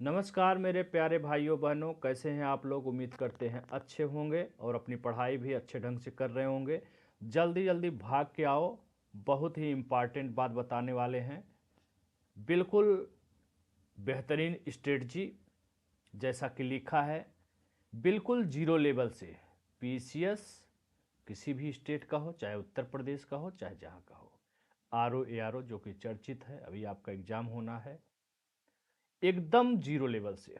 नमस्कार मेरे प्यारे भाइयों बहनों, कैसे हैं आप लोग। उम्मीद करते हैं अच्छे होंगे और अपनी पढ़ाई भी अच्छे ढंग से कर रहे होंगे। जल्दी जल्दी भाग के आओ, बहुत ही इम्पॉर्टेंट बात बताने वाले हैं। बिल्कुल बेहतरीन स्ट्रेटजी, जैसा कि लिखा है, बिल्कुल जीरो लेवल से पीसीएस किसी भी स्टेट का हो, चाहे उत्तर प्रदेश का हो चाहे जहाँ का हो, आरओ एआरओ जो कि चर्चित है, अभी आपका एग्जाम होना है, एकदम जीरो लेवल से,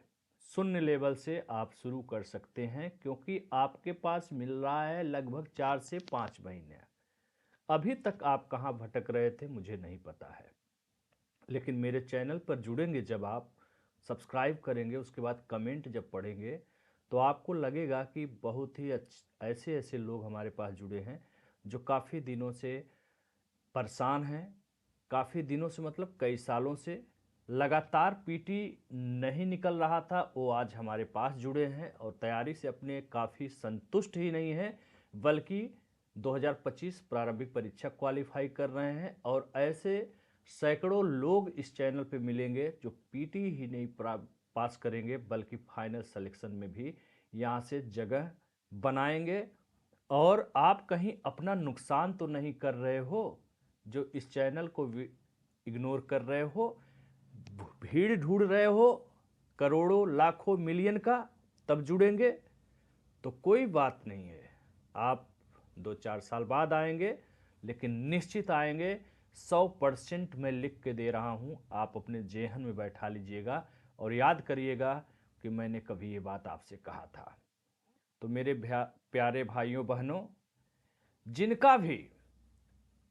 शून्य लेवल से आप शुरू कर सकते हैं, क्योंकि आपके पास मिल रहा है लगभग 4 से 5 महीने। अभी तक आप कहाँ भटक रहे थे मुझे नहीं पता है, लेकिन मेरे चैनल पर जुड़ेंगे जब आप, सब्सक्राइब करेंगे, उसके बाद कमेंट जब पढ़ेंगे, तो आपको लगेगा कि बहुत ही ऐसे ऐसे लोग हमारे पास जुड़े हैं जो काफ़ी दिनों से परेशान हैं। काफ़ी दिनों से मतलब कई सालों से लगातार पीटी नहीं निकल रहा था, वो आज हमारे पास जुड़े हैं और तैयारी से अपने काफ़ी संतुष्ट ही नहीं हैं, बल्कि 2025 प्रारंभिक परीक्षा क्वालिफाई कर रहे हैं। और ऐसे सैकड़ों लोग इस चैनल पे मिलेंगे जो पीटी ही नहीं पास करेंगे, बल्कि फाइनल सिलेक्शन में भी यहाँ से जगह बनाएंगे। और आप कहीं अपना नुकसान तो नहीं कर रहे हो जो इस चैनल को इग्नोर कर रहे हो, भीड़ ढूंढ रहे हो करोड़ों लाखों मिलियन का, तब जुड़ेंगे तो कोई बात नहीं है। आप 2-4 साल बाद आएंगे, लेकिन निश्चित आएंगे। 100% मैं लिख के दे रहा हूं, आप अपने जेहन में बैठा लीजिएगा और याद करिएगा कि मैंने कभी ये बात आपसे कहा था। तो मेरे प्यारे भाइयों बहनों, जिनका भी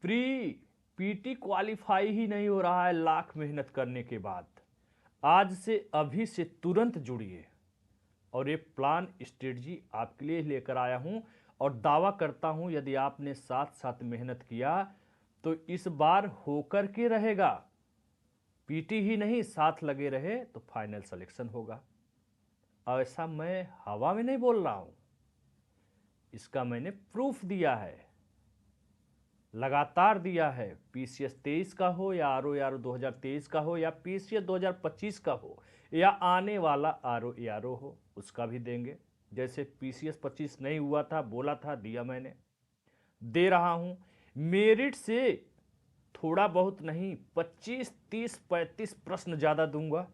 प्री पीटी क्वालिफाई ही नहीं हो रहा है लाख मेहनत करने के बाद, आज से अभी से तुरंत जुड़िए। और ये प्लान स्ट्रेटजी आपके लिए लेकर आया हूं, और दावा करता हूं यदि आपने साथ साथ मेहनत किया तो इस बार होकर के रहेगा। पीटी ही नहीं, साथ लगे रहे तो फाइनल सिलेक्शन होगा। ऐसा मैं हवा में नहीं बोल रहा हूं, इसका मैंने प्रूफ दिया है, लगातार दिया है। पीसीएस 23 का हो या आरओ 2023 का हो या पीसीएस 2025 का हो या आने वाला आरओ हो, उसका भी देंगे। जैसे पीसीएस 25 नहीं हुआ था, बोला था, दिया मैंने, दे रहा हूं। मेरिट से थोड़ा बहुत नहीं, 25 30 35 प्रश्न ज़्यादा दूंगा,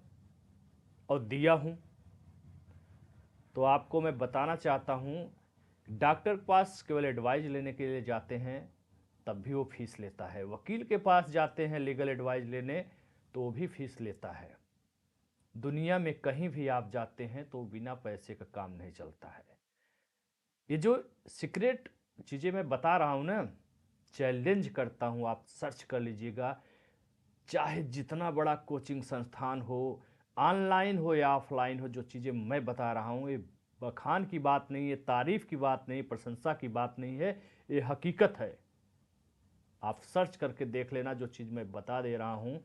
और दिया हूं। तो आपको मैं बताना चाहता हूं, डॉक्टर के पास केवल एडवाइस लेने के लिए जाते हैं तब भी वो फीस लेता है, वकील के पास जाते हैं लीगल एडवाइस लेने तो वो भी फीस लेता है। दुनिया में कहीं भी आप जाते हैं तो बिना पैसे का काम नहीं चलता है। ये जो सीक्रेट चीज़ें मैं बता रहा हूँ ना, चैलेंज करता हूँ, आप सर्च कर लीजिएगा। चाहे जितना बड़ा कोचिंग संस्थान हो, ऑनलाइन हो या ऑफलाइन हो, जो चीज़ें मैं बता रहा हूँ, ये बखान की बात नहीं है, तारीफ की बात नहीं, प्रशंसा की बात नहीं है, ये हकीकत है। आप सर्च करके देख लेना, जो चीज़ मैं बता दे रहा हूँ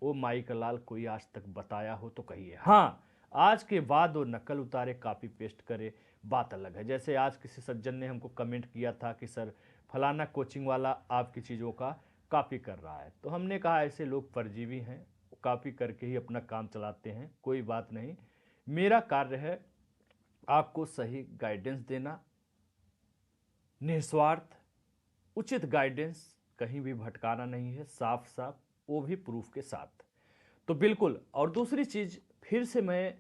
वो माई का लाल कोई आज तक बताया हो तो कहिए। हाँ, आज के बाद वो नकल उतारे, कॉपी पेस्ट करे, बात अलग है। जैसे आज किसी सज्जन ने हमको कमेंट किया था कि सर फलाना कोचिंग वाला आपकी चीज़ों का कॉपी कर रहा है, तो हमने कहा ऐसे लोग परजीवी हैं, कॉपी करके ही अपना काम चलाते हैं, कोई बात नहीं। मेरा कार्य है आपको सही गाइडेंस देना, निस्वार्थ, उचित गाइडेंस, कहीं भी भटकाना नहीं है, साफ साफ, वो भी प्रूफ के साथ। तो बिल्कुल। और दूसरी चीज़, फिर से मैं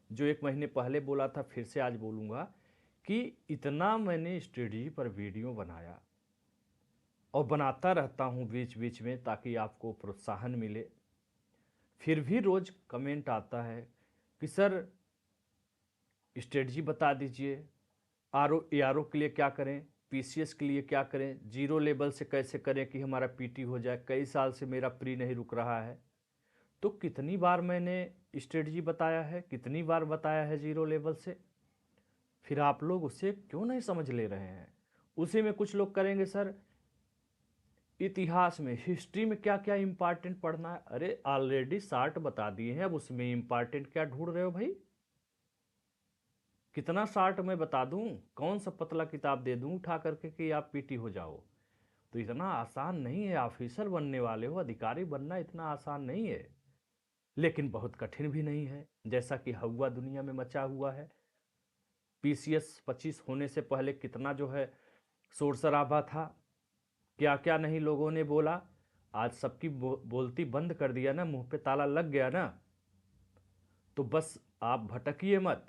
जो 1 महीने पहले बोला था फिर से आज बोलूँगा कि इतना मैंने स्ट्रेटजी पर वीडियो बनाया और बनाता रहता हूँ बीच बीच में, ताकि आपको प्रोत्साहन मिले। फिर भी रोज़ कमेंट आता है कि सर स्ट्रेटजी बता दीजिए, आरओ एआरओ के लिए क्या करें, पीसीएस के लिए क्या करें, जीरो लेवल से कैसे करें कि हमारा पीटी हो जाए, कई साल से मेरा प्री नहीं रुक रहा है। तो कितनी बार मैंने स्ट्रेटजी बताया है, कितनी बार बताया है जीरो लेवल से, फिर आप लोग उसे क्यों नहीं समझ ले रहे हैं। उसी में कुछ लोग करेंगे सर इतिहास में, हिस्ट्री में क्या क्या इंपॉर्टेंट पढ़ना है। अरे ऑलरेडी 60 बता दिए हैं, अब उसमें इंपॉर्टेंट क्या ढूंढ रहे हो भाई। कितना शार्ट मैं बता दूं, कौन सा पतला किताब दे दूं उठा करके कि आप पीटी हो जाओ। तो इतना आसान नहीं है, ऑफिसर बनने वाले हो, अधिकारी बनना इतना आसान नहीं है। लेकिन बहुत कठिन भी नहीं है, जैसा कि हवा दुनिया में मचा हुआ है। PCS 25 होने से पहले कितना जो है शोर शराबा था, क्या क्या नहीं लोगों ने बोला। आज सबकी बोलती बंद कर दिया ना, मुंह पे ताला लग गया ना। तो बस आप भटकिए मत।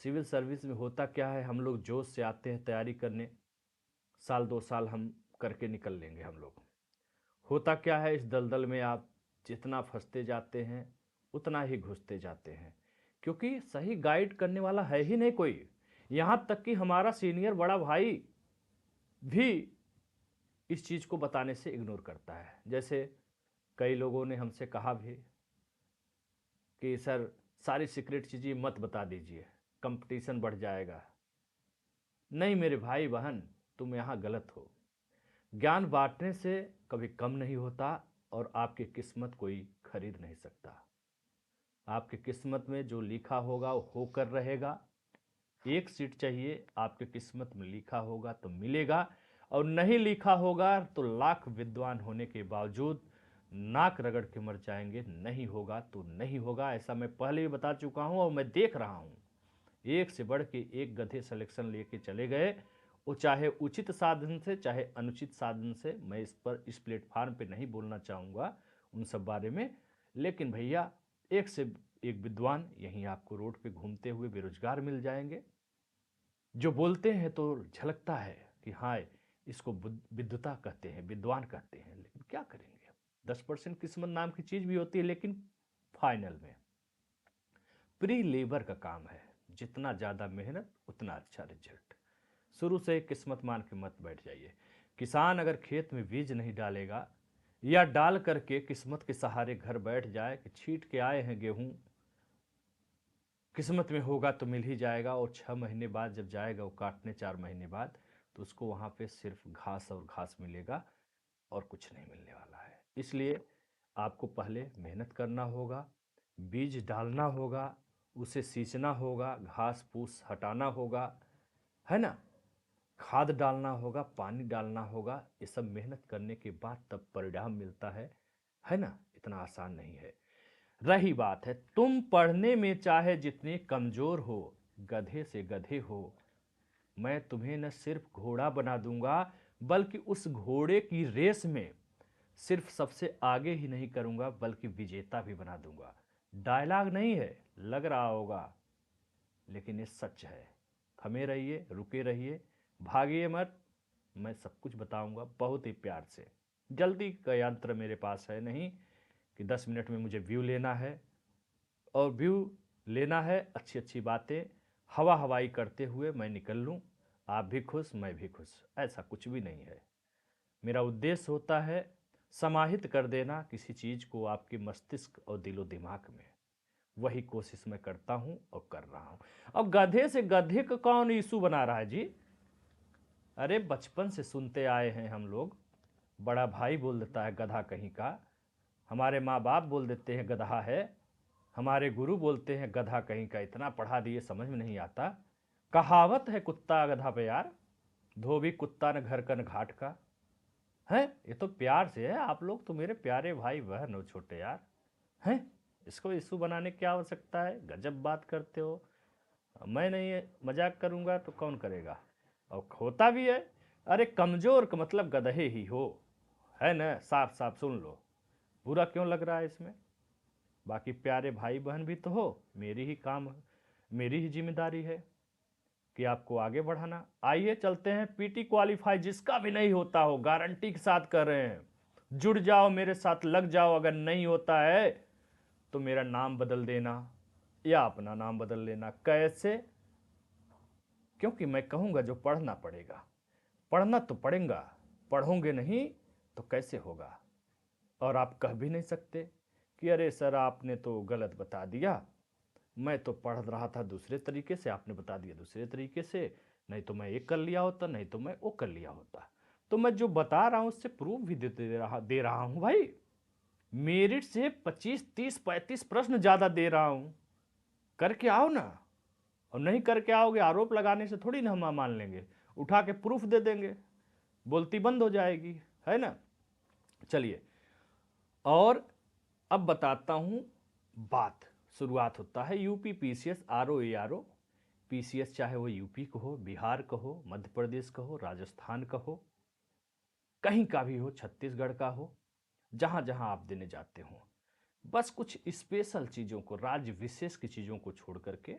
सिविल सर्विस में होता क्या है, हम लोग जोश से आते हैं तैयारी करने, साल 2 साल हम करके निकल लेंगे हम लोग। होता क्या है, इस दलदल में आप जितना फंसते जाते हैं उतना ही घुसते जाते हैं, क्योंकि सही गाइड करने वाला है ही नहीं कोई। यहाँ तक कि हमारा सीनियर बड़ा भाई भी इस चीज़ को बताने से इग्नोर करता है। जैसे कई लोगों ने हमसे कहा भी कि सर सारी सीक्रेट चीज़ें मत बता दीजिए, कंपटीशन बढ़ जाएगा। नहीं मेरे भाई बहन, तुम यहाँ गलत हो। ज्ञान बांटने से कभी कम नहीं होता, और आपकी किस्मत कोई खरीद नहीं सकता। आपकी किस्मत में जो लिखा होगा वो होकर रहेगा। एक सीट चाहिए, आपकी किस्मत में लिखा होगा तो मिलेगा, और नहीं लिखा होगा तो लाख विद्वान होने के बावजूद नाक रगड़ के मर जाएंगे। नहीं होगा तो नहीं होगा, ऐसा मैं पहले भी बता चुका हूं और मैं देख रहा हूं। एक से बढ़ के एक गधे सिलेक्शन लेके चले गए, वो चाहे उचित साधन से चाहे अनुचित साधन से। मैं इस प्लेटफार्म पे नहीं बोलना चाहूँगा उन सब बारे में, लेकिन भैया एक से एक विद्वान यहीं आपको रोड पे घूमते हुए बेरोजगार मिल जाएंगे। जो बोलते हैं तो झलकता है कि हाँ इसको विद्वता कहते हैं, विद्वान कहते हैं, लेकिन क्या करेंगे। 10% किस्मत नाम की चीज़ भी होती है, लेकिन फाइनल में प्री लेबर का काम है। जितना ज़्यादा मेहनत उतना अच्छा रिजल्ट। शुरू से किस्मत मान के मत बैठ जाइए। किसान अगर खेत में बीज नहीं डालेगा या डाल करके किस्मत के सहारे घर बैठ जाए कि छीट के आए हैं गेहूं, किस्मत में होगा तो मिल ही जाएगा, और 6 महीने बाद जब जाएगा वो काटने, 4 महीने बाद, तो उसको वहाँ पे सिर्फ घास और घास मिलेगा और कुछ नहीं मिलने वाला है। इसलिए आपको पहले मेहनत करना होगा, बीज डालना होगा, उसे सींचना होगा, घास फूस हटाना होगा, है ना, खाद डालना होगा, पानी डालना होगा। ये सब मेहनत करने के बाद तब परिणाम मिलता है ना। इतना आसान नहीं है। रही बात है, तुम पढ़ने में चाहे जितने कमजोर हो, गधे से गधे हो, मैं तुम्हें न सिर्फ घोड़ा बना दूंगा, बल्कि उस घोड़े की रेस में सिर्फ सबसे आगे ही नहीं करूंगा बल्कि विजेता भी बना दूंगा। डायलॉग नहीं है, लग रहा होगा, लेकिन ये सच है। थमे रहिए, रुके रहिए, भागिए मत। मैं सब कुछ बताऊंगा बहुत ही प्यार से। जल्दी का यंत्र मेरे पास है नहीं कि 10 मिनट में मुझे व्यू लेना है, और व्यू लेना है अच्छी अच्छी बातें हवा हवाई करते हुए मैं निकल लूँ, आप भी खुश मैं भी खुश। ऐसा कुछ भी नहीं है। मेरा उद्देश्य होता है समाहित कर देना किसी चीज़ को आपके मस्तिष्क और दिलो दिमाग में। वही कोशिश मैं करता हूँ और कर रहा हूँ। अब गधे से गधे का कौन इशू बना रहा है जी? अरे बचपन से सुनते आए हैं हम लोग। बड़ा भाई बोल देता है गधा कहीं का, हमारे माँ बाप बोल देते हैं गधा है, हमारे गुरु बोलते हैं गधा कहीं का। इतना पढ़ा दिए समझ में नहीं आता। कहावत है कुत्ता गधा पे यार, धोबी कुत्ता न घर का न घाट का। है ये तो प्यार से है। आप लोग तो मेरे प्यारे भाई बहन हो छोटे यार, हैं इसको इशू बनाने की क्या आवश्यकता है? गजब बात करते हो। मैं नहीं मजाक करूंगा तो कौन करेगा? और होता भी है। अरे कमजोर का मतलब गधे ही हो, है ना, साफ साफ सुन लो। बुरा क्यों लग रहा है इसमें? बाकी प्यारे भाई बहन भी तो हो, मेरी ही काम है, मेरी ही जिम्मेदारी है कि आपको आगे बढ़ाना। आइए चलते हैं पीटी क्वालिफाई, जिसका भी नहीं होता हो गारंटी के साथ कर रहे हैं, जुड़ जाओ मेरे साथ, लग जाओ। अगर नहीं होता है तो मेरा नाम बदल देना या अपना नाम बदल लेना। कैसे? क्योंकि मैं कहूंगा जो पढ़ना पड़ेगा, पढ़ना तो पड़ेगा, पढ़ोगे नहीं तो कैसे होगा? और आप कह भी नहीं सकते कि अरे सर आपने तो गलत बता दिया, मैं तो पढ़ रहा था दूसरे तरीके से, आपने बता दिया दूसरे तरीके से। नहीं तो मैं एक कर लिया होता, नहीं तो मैं वो कर लिया होता। तो मैं जो बता रहा हूं उससे प्रूफ भी दे रहा हूं भाई। मेरिट से 25 30 35 प्रश्न ज्यादा दे रहा हूं। करके आओ ना। और नहीं करके आओगे, आरोप लगाने से थोड़ी ना हम मान लेंगे, उठा के प्रूफ दे देंगे, बोलती बंद हो जाएगी, है ना। चलिए, और अब बताता हूं बात शुरुआत होता है। UP PCS RO ARO PCS, चाहे वो यूपी का हो, बिहार का हो, मध्य प्रदेश का हो, राजस्थान का हो, कहीं का भी हो, छत्तीसगढ़ का हो, जहाँ जहाँ आप देने जाते हो, बस कुछ स्पेशल चीज़ों को, राज्य विशेष की चीज़ों को छोड़ करके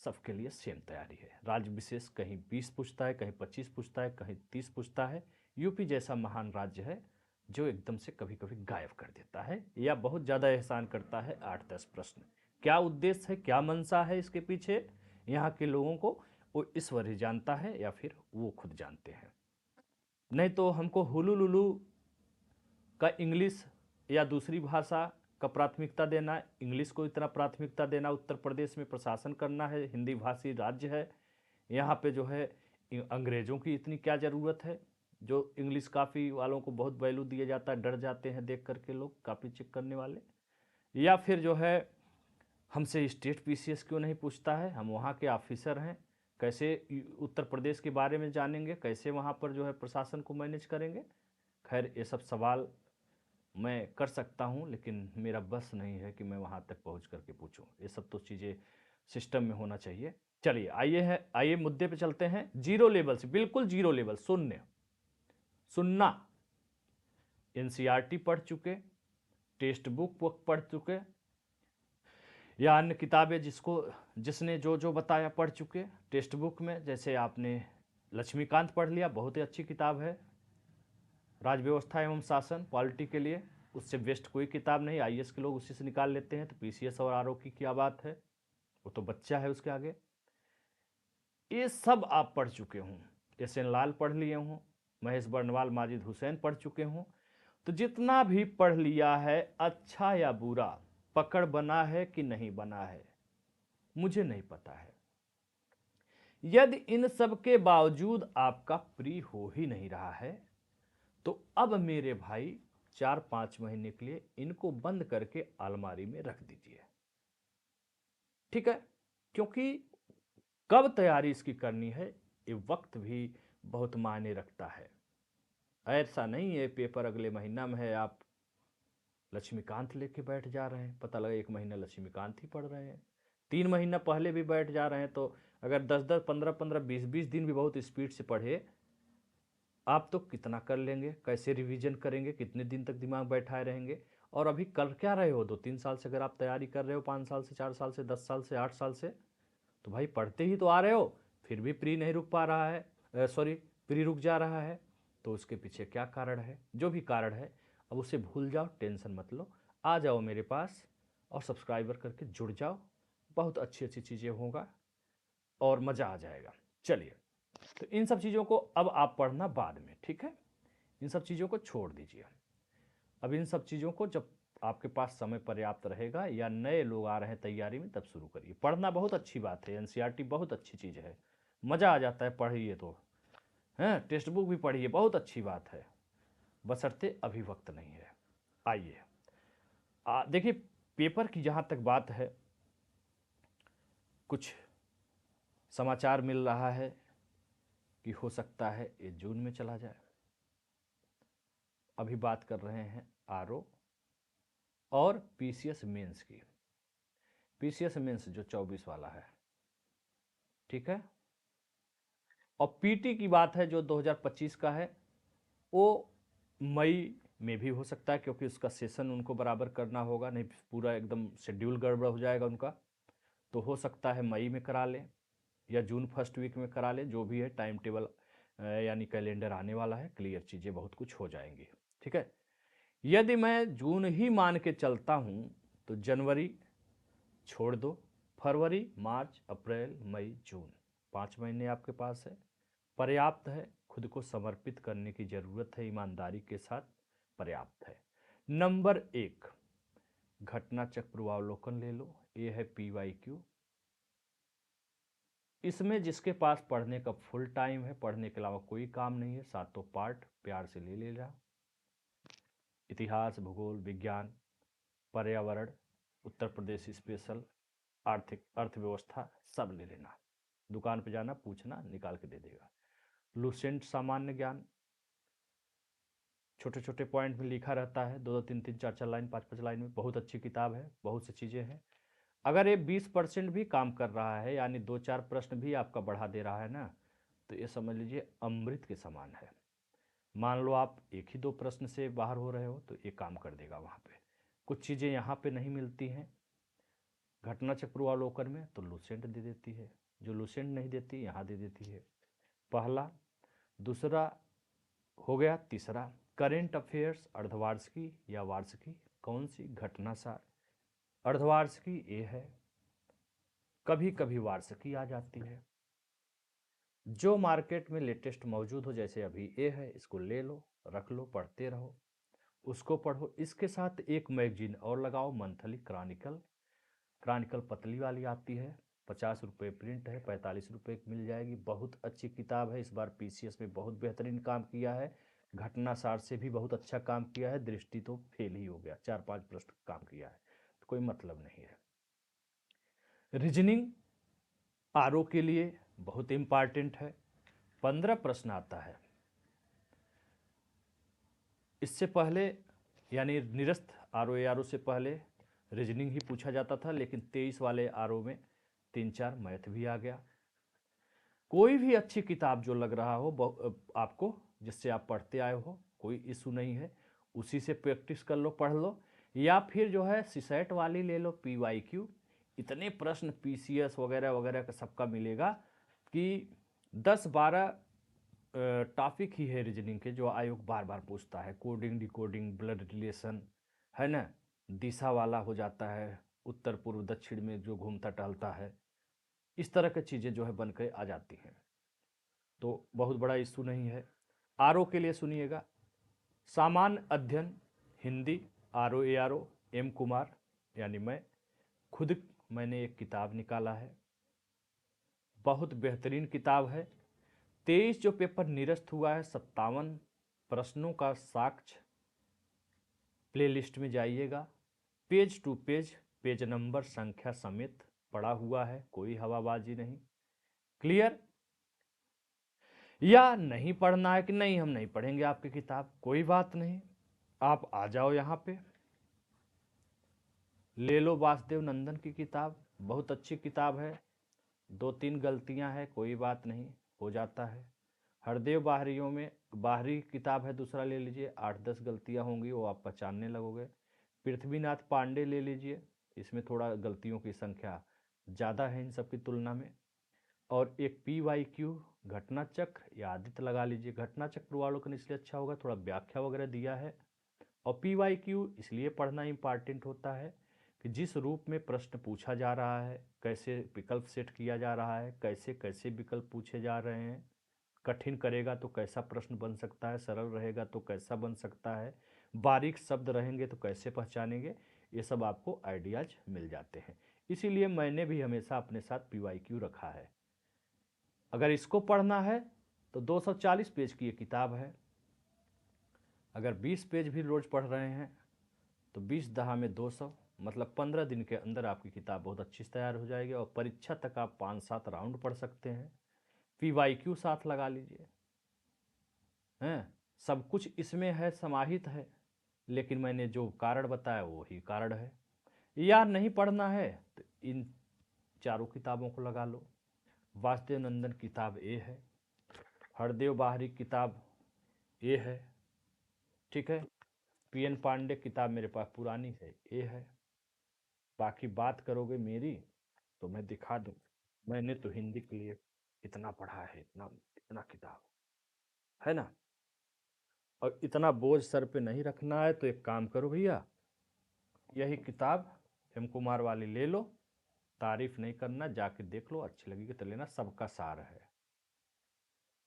सबके लिए सेम तैयारी है। राज्य विशेष कहीं 20 पूछता है, कहीं 25 पूछता है, कहीं 30 पूछता है। यूपी जैसा महान राज्य है जो एकदम से कभी कभी गायब कर देता है या बहुत ज़्यादा एहसान करता है 8-10 प्रश्न। क्या उद्देश्य है, क्या मंशा है इसके पीछे, यहाँ के लोगों को वो ईश्वर ही जानता है या फिर वो खुद जानते हैं। नहीं तो हमको हुलू लुलू का इंग्लिश या दूसरी भाषा का प्राथमिकता देना, इंग्लिश को इतना प्राथमिकता देना, उत्तर प्रदेश में प्रशासन करना है, हिंदी भाषी राज्य है, यहाँ पे जो है अंग्रेज़ों की इतनी क्या ज़रूरत है। जो इंग्लिश काफ़ी वालों को बहुत वैल्यू दिया जाता है, डर जाते हैं देख करके लोग, काफ़ी चेक करने वाले। या फिर जो है हमसे स्टेट पीसीएस क्यों नहीं पूछता है, हम वहाँ के ऑफिसर हैं, कैसे उत्तर प्रदेश के बारे में जानेंगे, कैसे वहाँ पर जो है प्रशासन को मैनेज करेंगे। खैर ये सब सवाल मैं कर सकता हूँ, लेकिन मेरा बस नहीं है कि मैं वहाँ तक पहुँच करके पूछूँ। ये सब तो चीज़ें सिस्टम में होना चाहिए। चलिए आइए मुद्दे पे चलते हैं। जीरो लेवल से, बिल्कुल जीरो लेवल, शून्य, सुन्ना। एनसीईआरटी पढ़ चुके, टेक्स्ट बुक पढ़ चुके, या अन्य किताबें जिसने जो जो बताया पढ़ चुके टेक्स्ट बुक में। जैसे आपने लक्ष्मीकांत पढ़ लिया, बहुत ही अच्छी किताब है, राज व्यवस्था एवं शासन पॉलिटी के लिए। उससे बेस्ट कोई किताब नहीं, आईएएस के लोग उसी से निकाल लेते हैं, तो पीसीएस और आरओ की क्या बात है, वो तो बच्चा है उसके आगे। ये सब आप पढ़ चुके हों, एस.एन. लाल पढ़ लिए हों, महेश बर्नवाल, माजिद हुसैन पढ़ चुके हों। तो जितना भी पढ़ लिया है, अच्छा या बुरा, पकड़ बना है कि नहीं बना है मुझे नहीं पता है। यदि इन सब के बावजूद आपका प्री हो ही नहीं रहा है, तो अब मेरे भाई 4-5 महीने के लिए इनको बंद करके अलमारी में रख दीजिए, ठीक है। क्योंकि कब तैयारी इसकी करनी है, ये वक्त भी बहुत मायने रखता है। ऐसा नहीं है पेपर अगले महीना में है, आप लक्ष्मीकांत लेके बैठ जा रहे हैं, पता लगा 1 महीना लक्ष्मीकांत ही पढ़ रहे हैं, 3 महीना पहले भी बैठ जा रहे हैं। तो अगर 10-10, 15-15, 20-20 दिन भी बहुत स्पीड से पढ़े आप, तो कितना कर लेंगे, कैसे रिवीजन करेंगे, कितने दिन तक दिमाग बैठाए रहेंगे। और अभी कर क्या रहे हो, 2-3 साल से अगर आप तैयारी कर रहे हो, 5 साल से, 4 साल से, 10 साल से, 8 साल से, तो भाई पढ़ते ही तो आ रहे हो, फिर भी प्री नहीं रुक पा रहा है, सॉरी, प्री रुक जा रहा है। तो उसके पीछे क्या कारण है, जो भी कारण है अब उसे भूल जाओ, टेंशन मत लो, आ जाओ मेरे पास और सब्सक्राइबर करके जुड़ जाओ, बहुत अच्छी अच्छी चीज़ें होगा और मज़ा आ जाएगा। चलिए, तो इन सब चीज़ों को अब आप पढ़ना बाद में, ठीक है, इन सब चीज़ों को छोड़ दीजिए। अब इन सब चीज़ों को जब आपके पास समय पर्याप्त रहेगा या नए लोग आ रहे हैं तैयारी में, तब शुरू करिए। पढ़ना बहुत अच्छी बात है, एनसीईआरटी बहुत अच्छी चीज़ है, मज़ा आ जाता है, पढ़िए तो हैं, टेक्स्ट बुक भी पढ़िए, बहुत अच्छी बात है, बशर्ते अभी वक्त नहीं है। आइए देखिए, पेपर की जहाँ तक बात है, कुछ समाचार मिल रहा है कि हो सकता है ये जून में चला जाए। अभी बात कर रहे हैं आरओ और पीसीएस मेंस की। पीसीएस मेंस जो 24 वाला है, ठीक है, और पीटी की बात है जो 2025 का है, वो मई में भी हो सकता है, क्योंकि उसका सेशन उनको बराबर करना होगा, नहीं पूरा एकदम शेड्यूल गड़बड़ हो जाएगा उनका। तो हो सकता है मई में करा लें या जून फर्स्ट वीक में करा लें, जो भी है टाइम टेबल यानी कैलेंडर आने वाला है, क्लियर चीज़ें बहुत कुछ हो जाएंगी, ठीक है। यदि मैं जून ही मान के चलता हूँ तो जनवरी छोड़ दो, फरवरी, मार्च, अप्रैल, मई, जून, 5 महीने आपके पास है, पर्याप्त है। खुद को समर्पित करने की ज़रूरत है, ईमानदारी के साथ, पर्याप्त है। नंबर 1, घटना चक्र पूर्वावलोकन ले लो, ये है PYQ। इसमें जिसके पास पढ़ने का फुल टाइम है, पढ़ने के अलावा कोई काम नहीं है, सातों पार्ट प्यार से ले लेना। इतिहास, भूगोल, विज्ञान, पर्यावरण, उत्तर प्रदेश स्पेशल, आर्थिक, अर्थव्यवस्था, सब ले लेना। दुकान पे जाना, पूछना, निकाल के दे देगा। लुसेंट सामान्य ज्ञान, छोटे छोटे पॉइंट में लिखा रहता है, 2-2 3-3 4-4 लाइन 5-5 लाइन में। बहुत अच्छी किताब है, बहुत सी चीज़ें हैं। अगर ये 20% भी काम कर रहा है, यानी 2-4 प्रश्न भी आपका बढ़ा दे रहा है ना, तो ये समझ लीजिए अमृत के समान है। मान लो आप एक ही 2 प्रश्न से बाहर हो रहे हो तो ये काम कर देगा वहाँ पे। कुछ चीज़ें यहाँ पे नहीं मिलती हैं घटना चक्र पूर्वावलोकन में, तो लुसेंट दे देती है। जो लुसेंट नहीं देती यहाँ दे देती है। पहला। दूसरा हो गया। तीसरा, करेंट अफेयर्स अर्धवार्षिकी या वार्षिकी कौन सी? घटना सार। अर्धवार्षिकी ये है, कभी कभी वार्षिकी आ जाती है। जो मार्केट में लेटेस्ट मौजूद हो, जैसे अभी ये है, इसको ले लो, रख लो, पढ़ते रहो, उसको पढ़ो। इसके साथ एक मैगजीन और लगाओ, मंथली क्रॉनिकल। क्रॉनिकल पतली वाली आती है, 50 रुपये प्रिंट है, 45 रुपये की मिल जाएगी। बहुत अच्छी किताब है। इस बार पीसीएस में बहुत बेहतरीन काम किया है। घटना सार से भी बहुत अच्छा काम किया है। दृष्टि तो फेल ही हो गया, 4-5 प्रश्न काम किया है, तो कोई मतलब नहीं है। रीजनिंग आरओ के लिए बहुत इम्पॉर्टेंट है। 15 प्रश्न आता है। इससे पहले यानी निरस्त आरओ से पहले रीजनिंग ही पूछा जाता था, लेकिन 23 वाले आरओ में 3-4 मैथ भी आ गया। कोई भी अच्छी किताब जो लग रहा हो आपको, जिससे आप पढ़ते आए हो, कोई इशू नहीं है, उसी से प्रैक्टिस कर लो, पढ़ लो। या फिर जो है सीसेट वाली ले लो, पीवाईक्यू। इतने प्रश्न पीसीएस वगैरह वगैरह का सबका मिलेगा कि 10-12 टॉपिक ही है रीजनिंग के जो आयोग बार बार पूछता है। कोडिंग, डिकोडिंग, ब्लड रिलेशन, है ना, दिशा वाला हो जाता है, उत्तर पूर्व दक्षिण में जो घूमता टहलता है, इस तरह की चीज़ें जो है बन के आ जाती हैं, तो बहुत बड़ा इशू नहीं है। आरओ के लिए सुनिएगा, सामान्य अध्ययन हिंदी, आरओ एम कुमार, यानी मैंने एक किताब निकाला है, बहुत बेहतरीन किताब है। 23 जो पेपर निरस्त हुआ है, 57 प्रश्नों का साक्ष्य प्लेलिस्ट में जाइएगा, page to page, page number संख्या समेत पड़ा हुआ है, कोई हवाबाजी नहीं। क्लियर? या नहीं पढ़ना है कि नहीं हम नहीं पढ़ेंगे आपकी किताब, कोई बात नहीं, आप आ जाओ यहाँ पे, ले लो वासुदेव नंदन की किताब, बहुत अच्छी किताब है। 2-3 गलतियां हैं, कोई बात नहीं, हो जाता है। हरदेव बाहरियों में बाहरी किताब है, दूसरा ले लीजिए, 8-10 गलतियां होंगी, वो आप पहचानने लगोगे। पृथ्वीनाथ पांडे ले लीजिए, इसमें थोड़ा गलतियों की संख्या ज़्यादा है इन सब की तुलना में। और एक पीवाईक्यू घटना चक्र या आदित्य लगा लीजिए। घटना चक्र वालों इसलिए अच्छा होगा, थोड़ा व्याख्या वगैरह दिया है। और पीवाईक्यू इसलिए पढ़ना इंपॉर्टेंट होता है कि जिस रूप में प्रश्न पूछा जा रहा है, कैसे विकल्प सेट किया जा रहा है, कैसे कैसे विकल्प पूछे जा रहे हैं, कठिन करेगा तो कैसा प्रश्न बन सकता है, सरल रहेगा तो कैसा बन सकता है, बारीक शब्द रहेंगे तो कैसे पहचानेंगे, ये सब आपको आइडियाज मिल जाते हैं। इसीलिए मैंने भी हमेशा अपने साथ पीवाईक्यू रखा है। अगर इसको पढ़ना है तो 240 पेज की ये किताब है। अगर 20 पेज भी रोज पढ़ रहे हैं तो 20 दहा में 200, मतलब 15 दिन के अंदर आपकी किताब बहुत अच्छी से तैयार हो जाएगी। और परीक्षा तक आप 5-7 राउंड पढ़ सकते हैं। पीवाईक्यू साथ लगा लीजिए, हैं, सब कुछ इसमें है, समाहित है। लेकिन मैंने जो कारण बताया वो ही कारण है। या नहीं पढ़ना है तो इन चारों किताबों को लगा लो। वासुदेव नंदन किताब ए है, हरदेव बाहरी किताब ए है, ठीक है। पीएन पांडे किताब मेरे पास पुरानी है, ए है। बाकी बात करोगे मेरी तो मैं दिखा दूं, मैंने तो हिंदी के लिए इतना पढ़ा है, इतना इतना किताब, है ना। और इतना बोझ सर पे नहीं रखना है तो एक काम करो भैया, यही किताब एम कुमार वाली ले लो, तारीफ नहीं करना, जाके देख लो, अच्छी लगेगी तो लेना, सबका सार है।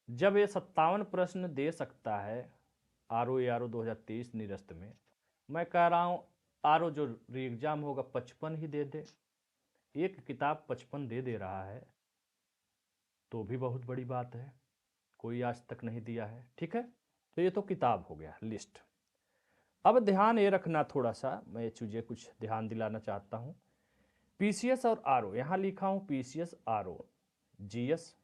जब ये 57 प्रश्न दे सकता है आरओ 2023 निरस्त में, मैं कह रहा हूँ आरओ जो री एग्जाम होगा 55 ही दे दे। एक किताब 55 दे रहा है तो भी बहुत बड़ी बात है, कोई आज तक नहीं दिया है, ठीक है। तो ये तो किताब हो गया लिस्ट। अब ध्यान ये रखना, थोड़ा सा मैं ये चीज़ें कुछ ध्यान दिलाना चाहता हूँ। पीसीएस और आरओ, यहाँ लिखा हूँ पीसीएस आरओ जीएस,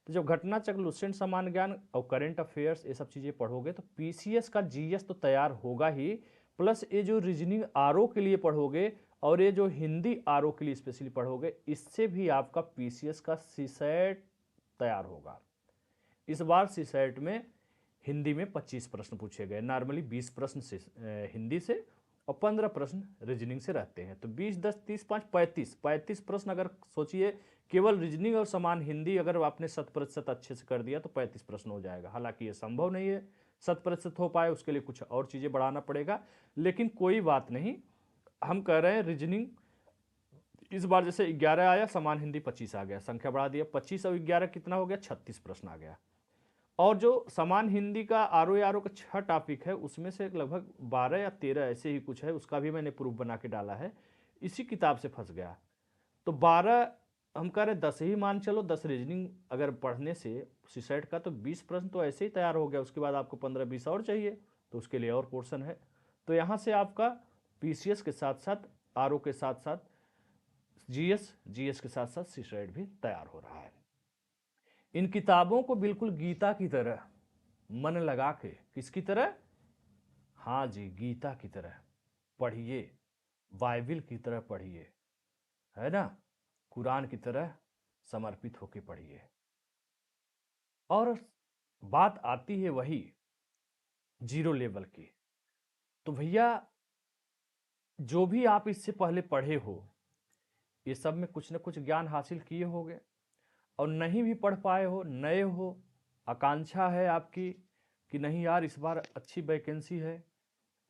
तो जब घटना चक्र, लुसेंट सामान्य ज्ञान और करंट अफेयर्स ये सब चीज़ें पढ़ोगे तो पीसीएस का जीएस तो तैयार होगा ही, प्लस ये जो रीजनिंग आरओ के लिए पढ़ोगे और ये जो हिंदी आरओ के लिए स्पेशली पढ़ोगे, इससे भी आपका पीसीएस का सीसेट तैयार होगा। इस बार सीसेट में हिंदी में 25 प्रश्न पूछे गए, नॉर्मली 20 प्रश्न से हिंदी से और 15 प्रश्न रीजनिंग से रहते हैं। तो 20 10 30 5 35 प्रश्न, अगर सोचिए केवल रीजनिंग और समान हिंदी अगर आपने 100% अच्छे से कर दिया तो 35 प्रश्न हो जाएगा। हालांकि ये संभव नहीं है 100% हो पाए, उसके लिए कुछ और चीज़ें बढ़ाना पड़ेगा, लेकिन कोई बात नहीं। हम कह रहे हैं रीजनिंग इस बार जैसे 11 आया, समान हिंदी 25 आ गया, संख्या बढ़ा दिया, 25 और 11 कितना हो गया, 36 प्रश्न आ गया। और जो समान हिंदी का आरओ का 6 टॉपिक है उसमें से लगभग 12 या 13 ऐसे ही कुछ है, उसका भी मैंने प्रूफ बना के डाला है, इसी किताब से फंस गया। तो 12 हम कह रहे 10 ही मान चलो, 10 रीजनिंग अगर पढ़ने से सीसेट का तो 20 प्रश्न तो ऐसे ही तैयार हो गया। उसके बाद आपको 15-20 और चाहिए, तो उसके लिए और पोर्शन है। तो यहाँ से आपका पीसीएस के साथ साथ आरओ के साथ साथ जीएस के साथ साथ सीसेट भी तैयार हो रहा है। इन किताबों को बिल्कुल गीता की तरह मन लगा के, किसकी तरह, हाँ जी गीता की तरह पढ़िए, बाइबिल की तरह पढ़िए, है ना, कुरान की तरह समर्पित होकर पढ़िए। और बात आती है वही जीरो लेवल की, तो भैया जो भी आप इससे पहले पढ़े हो ये सब में कुछ न कुछ ज्ञान हासिल किए होगे, और नहीं भी पढ़ पाए हो, नए हो, आकांक्षा है आपकी कि नहीं यार इस बार अच्छी वैकेंसी है,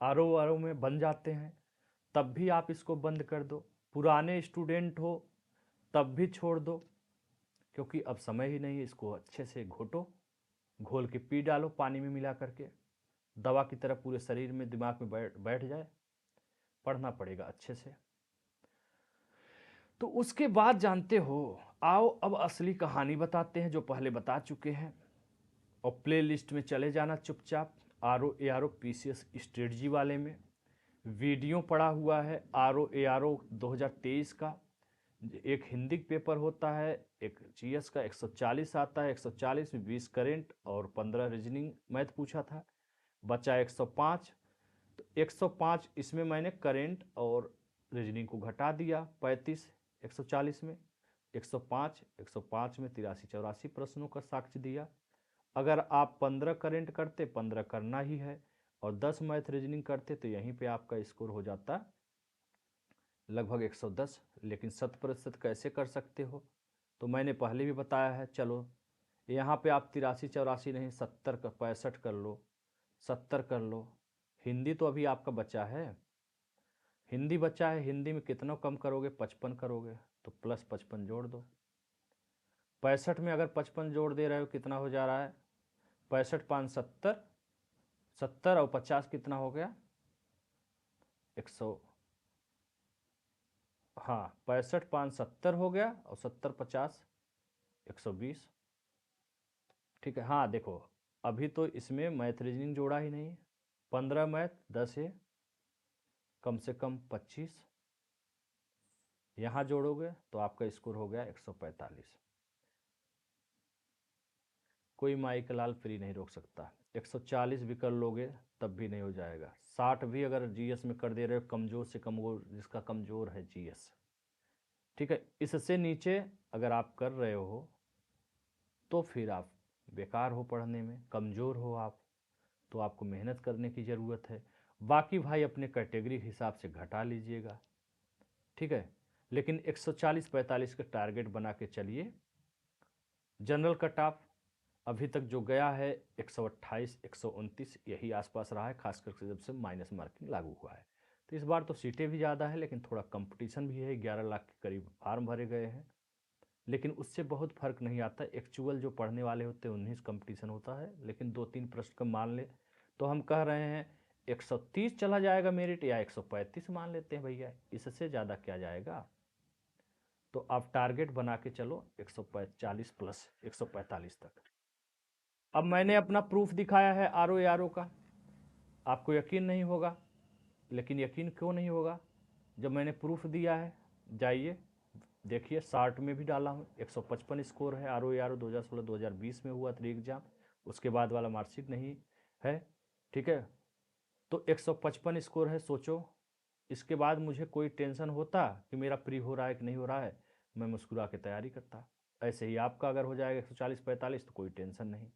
आरओ में बन जाते हैं, तब भी आप इसको बंद कर दो। पुराने स्टूडेंट हो तब भी छोड़ दो, क्योंकि अब समय ही नहीं है। इसको अच्छे से घोटो, घोल के पी डालो पानी में मिला करके, दवा की तरह पूरे शरीर में दिमाग में बैठ जाए। पढ़ना पड़ेगा अच्छे से। तो उसके बाद जानते हो, आओ अब असली कहानी बताते हैं जो पहले बता चुके हैं, और प्ले लिस्ट में चले जाना चुपचाप। आरओ पीसीएस स्ट्रेटजी वाले में वीडियो पड़ा हुआ है। आरओ 2023 का एक हिंदी पेपर होता है, एक जीएस का 140 आता है, 140 में 20 करेंट और 15 रीजनिंग मैथ पूछा था, बचा 105। तो 105 इसमें मैंने करेंट और रीजनिंग को घटा दिया, 35 140 में, 105 में 83-84 प्रश्नों का साक्ष्य दिया। अगर आप 15 करेंट करते, 15 करना ही है, और 10 मैथ रीजनिंग करते तो यहीं पे आपका स्कोर हो जाता लगभग 110। लेकिन 100% कैसे कर सकते हो, तो मैंने पहले भी बताया है। चलो यहाँ पे आप 83-84 नहीं, 70-65 कर लो, 70 कर लो। हिंदी तो अभी आपका बचा है, हिंदी बचा है, हिंदी में कितना कम करोगे, 55 करोगे, तो प्लस 55 जोड़ दो। 65 में अगर 55 जोड़ दे रहे हो कितना हो जा रहा है, 65 5 70, 70 और 50 कितना हो गया, 100। हाँ 65 5 70 हो गया, और 70 50 120। ठीक है। हाँ देखो अभी तो इसमें मैथ रीजनिंग जोड़ा ही नहीं है, 15 मैथ 10 है, कम से कम 25 यहाँ जोड़ोगे तो आपका स्कोर हो गया 145। कोई माई का लाल फ्री नहीं रोक सकता। 140 भी कर लोगे तब भी नहीं हो जाएगा। 60 भी अगर जीएस में कर दे रहे हो, कमज़ोर से कमज़ोर जिसका कमज़ोर है जीएस, ठीक है, इससे नीचे अगर आप कर रहे हो तो फिर आप बेकार हो पढ़ने में, कमज़ोर हो आप, तो आपको मेहनत करने की ज़रूरत है। बाकी भाई अपने कैटेगरी के हिसाब से घटा लीजिएगा, ठीक है, लेकिन 140-45 का टारगेट बना के चलिए। जनरल कट ऑफ अभी तक जो गया है 128 129 यही आसपास रहा है, खास करके जब से माइनस मार्किंग लागू हुआ है। तो इस बार तो सीटें भी ज़्यादा है, लेकिन थोड़ा कंपटीशन भी है, 11 लाख के करीब फार्म भरे गए हैं, लेकिन उससे बहुत फर्क नहीं आता। एक्चुअल जो पढ़ने वाले होते हैं उन्हीं से कंपटीशन होता है। लेकिन 2-3 प्रश्न का मान ले तो हम कह रहे हैं 130 चला जाएगा मेरिट, या 135 मान लेते हैं भैया, इससे ज़्यादा क्या जाएगा। तो आप टारगेट बना के चलो 140 प्लस 145 तक। अब मैंने अपना प्रूफ दिखाया है आरओ का, आपको यकीन नहीं होगा, लेकिन यकीन क्यों नहीं होगा, जब मैंने प्रूफ दिया है, जाइए देखिए 60 में भी डाला हूँ, 155 स्कोर है। ROE 2016-2020 में हुआ था एग्जाम, उसके बाद वाला मार्कशीट नहीं है, ठीक है। तो 155 स्कोर है, सोचो इसके बाद मुझे कोई टेंशन होता कि मेरा प्री हो रहा है कि नहीं हो रहा है, मैं मुस्कुरा के तैयारी करता। ऐसे ही आपका अगर हो जाएगा 140-45 तो कोई टेंशन नहीं,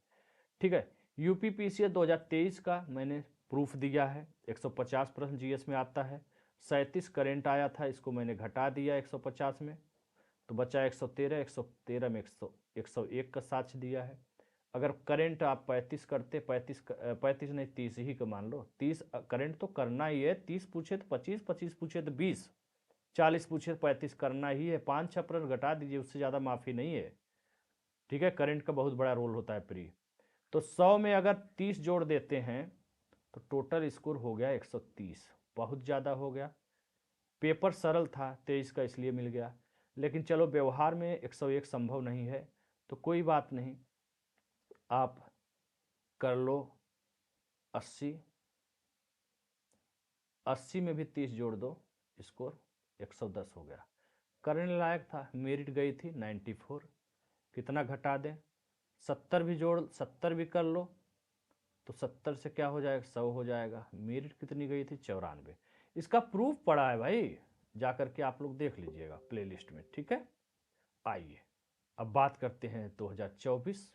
ठीक है। UPPCS 2023 का मैंने प्रूफ दिया है, 150 प्रश्न जीएस में आता है, 37 करेंट आया था, इसको मैंने घटा दिया 150 में, तो बचा 113, 113 में 101 का साक्ष्य दिया है। अगर करंट आप 35 करते, 35 नहीं 30 ही का मान लो, 30 करंट तो करना ही है, 30 पूछे तो 25, 25 पूछे तो 20, 40 पूछे तो 35 करना ही है, 5-6 प्रश्न घटा दीजिए, उससे ज़्यादा माफ़ी नहीं है, ठीक है। करंट का बहुत बड़ा रोल होता है प्री। तो 100 में अगर 30 जोड़ देते हैं तो टोटल स्कोर हो गया 130, बहुत ज़्यादा हो गया। पेपर सरल था 23 का, इसलिए मिल गया, लेकिन चलो व्यवहार में 101 संभव नहीं है, तो कोई बात नहीं, आप कर लो 80, 80 में भी 30 जोड़ दो, स्कोर 110 हो गया। करने लायक था, मेरिट गई थी 94, कितना घटा दें, 70 भी जोड़, 70 भी कर लो तो 70 से क्या हो जाएगा, 100 हो जाएगा। मेरिट कितनी गई थी, 94। इसका प्रूफ पड़ा है भाई, जा करके आप लोग देख लीजिएगा प्लेलिस्ट में, ठीक है। आइए अब बात करते हैं 2024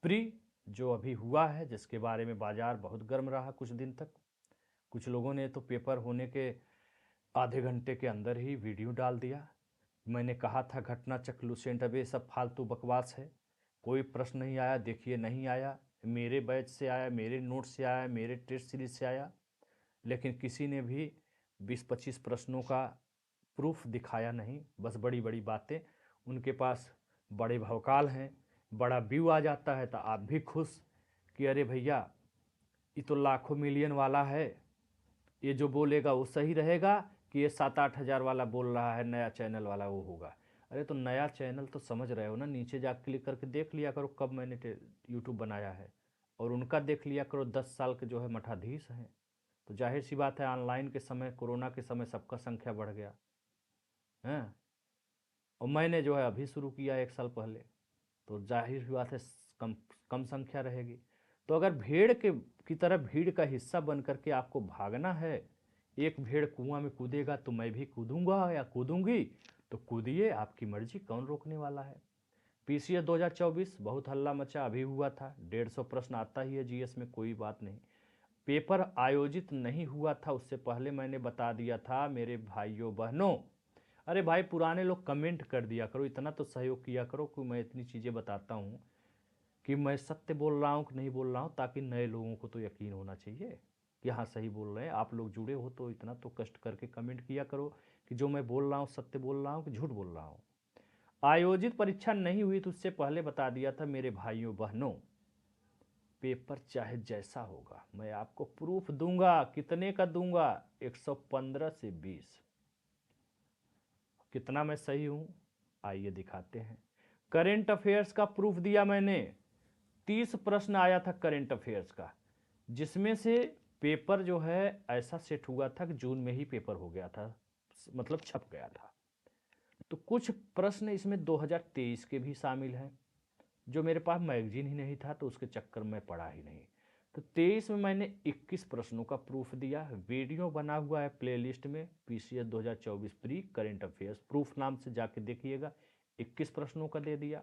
प्री जो अभी हुआ है, जिसके बारे में बाजार बहुत गर्म रहा कुछ दिन तक। कुछ लोगों ने तो पेपर होने के आधे घंटे के अंदर ही वीडियो डाल दिया। मैंने कहा था घटना चक्र लुसेंट, अब ये सब फालतू बकवास है, कोई प्रश्न नहीं आया, देखिए नहीं आया, मेरे बैच से आया, मेरे नोट से आया, मेरे टेस्ट सीरीज से आया, लेकिन किसी ने भी 20-25 प्रश्नों का प्रूफ दिखाया नहीं, बस बड़ी बड़ी बातें। उनके पास बड़े भौकाल हैं, बड़ा व्यू आ जाता है तो आप भी खुश कि अरे भैया ये तो लाखों मिलियन वाला है, ये जो बोलेगा वो सही रहेगा, कि ये 7-8 हज़ार वाला बोल रहा है नया चैनल वाला वो होगा। अरे तो नया चैनल तो समझ रहे हो ना, नीचे जा क्लिक करके देख लिया करो कब मैंने यूट्यूब बनाया है, और उनका देख लिया करो 10 साल के जो है मठाधीश हैं। तो जाहिर सी बात है ऑनलाइन के समय, कोरोना के समय सबका संख्या बढ़ गया है, और मैंने जो है अभी शुरू किया 1 साल पहले, तो जाहिर सी बात है कम कम संख्या रहेगी। तो अगर भेड़ के की तरह भीड़ का हिस्सा बन करके आपको भागना है, एक भेड़ कुआं में कूदेगा तो मैं भी कूदूंगा या कूदूंगी, तो कूदिए, आपकी मर्जी, कौन रोकने वाला है। PCS 2024 बहुत हल्ला मचा, अभी हुआ था, 150 प्रश्न आता ही है जीएस में, कोई बात नहीं। पेपर आयोजित नहीं हुआ था उससे पहले मैंने बता दिया था मेरे भाइयों बहनों। अरे भाई पुराने लोग कमेंट कर दिया करो, इतना तो सहयोग किया करो कि मैं इतनी चीज़ें बताता हूँ कि मैं सत्य बोल रहा हूँ कि नहीं बोल रहा हूँ, ताकि नए लोगों को तो यकीन होना चाहिए कि हाँ सही बोल रहे हैं। आप लोग जुड़े हो तो इतना तो कष्ट करके कमेंट किया करो कि जो मैं बोल रहा हूँ सत्य बोल रहा हूँ कि झूठ बोल रहा हूँ। आयोजित परीक्षा नहीं हुई तो उससे पहले बता दिया था मेरे भाइयों बहनों, पेपर चाहे जैसा होगा मैं आपको प्रूफ दूंगा। कितने का दूंगा, 115 से 20। कितना मैं सही हूं, आइए दिखाते हैं। करेंट अफेयर्स का प्रूफ दिया मैंने, 30 प्रश्न आया था करेंट अफेयर्स का, जिसमें से पेपर जो है ऐसा सेट हुआ था कि जून में ही पेपर हो गया था, मतलब छप गया था। तो कुछ प्रश्न इसमें 2023 के भी शामिल हैं, जो मेरे पास मैगजीन ही नहीं था तो उसके चक्कर में पढ़ा ही नहीं। तो 23 में मैंने 21 प्रश्नों का प्रूफ दिया, वीडियो बना हुआ है प्लेलिस्ट में, PCS 2024 pre current affairs proof नाम से जाके देखिएगा, 21 प्रश्नों का दे दिया।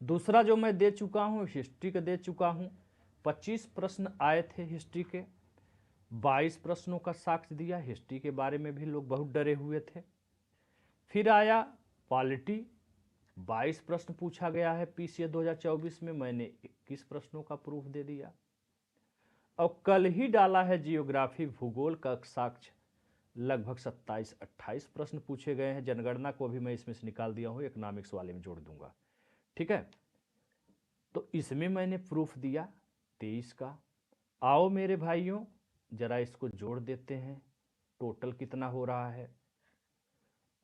दूसरा जो मैं दे चुका हूँ हिस्ट्री का दे चुका हूँ, 25 प्रश्न आए थे हिस्ट्री के, 22 प्रश्नों का साक्ष्य दिया। हिस्ट्री के बारे में भी लोग बहुत डरे हुए थे। फिर आया पॉलिटी, 22 प्रश्न पूछा गया है PCS 2024 में, मैंने 21 प्रश्नों का प्रूफ दे दिया। और कल ही डाला है जियोग्राफी भूगोल का साक्ष्य, लगभग 27-28 प्रश्न पूछे गए हैं। जनगणना को भी मैं इसमें से निकाल दिया हूँ, इकोनॉमिक्स वाले में जोड़ दूंगा, ठीक है। तो इसमें मैंने प्रूफ दिया 23 का। आओ मेरे भाइयों जरा इसको जोड़ देते हैं, टोटल कितना हो रहा है।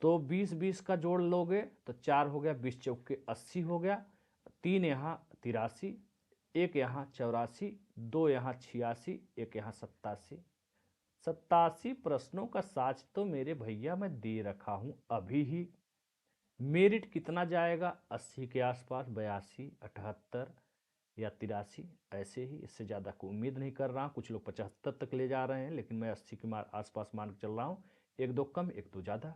तो 20-20 का जोड़ लोगे तो 4 हो गया, 20 चौके 80 हो गया, 3 यहाँ 83, 1 यहाँ 84, 2 यहाँ 86, 1 यहाँ 87, 87 प्रश्नों का साच तो मेरे भैया मैं दे रखा हूं अभी ही। मेरिट कितना जाएगा? 80 के आसपास, 82, 78 या 83, ऐसे ही। इससे ज़्यादा को उम्मीद नहीं कर रहा। कुछ लोग 75 तक ले जा रहे हैं, लेकिन मैं 80 के आसपास मान के चल रहा हूँ। एक दो कम, एक दो ज़्यादा,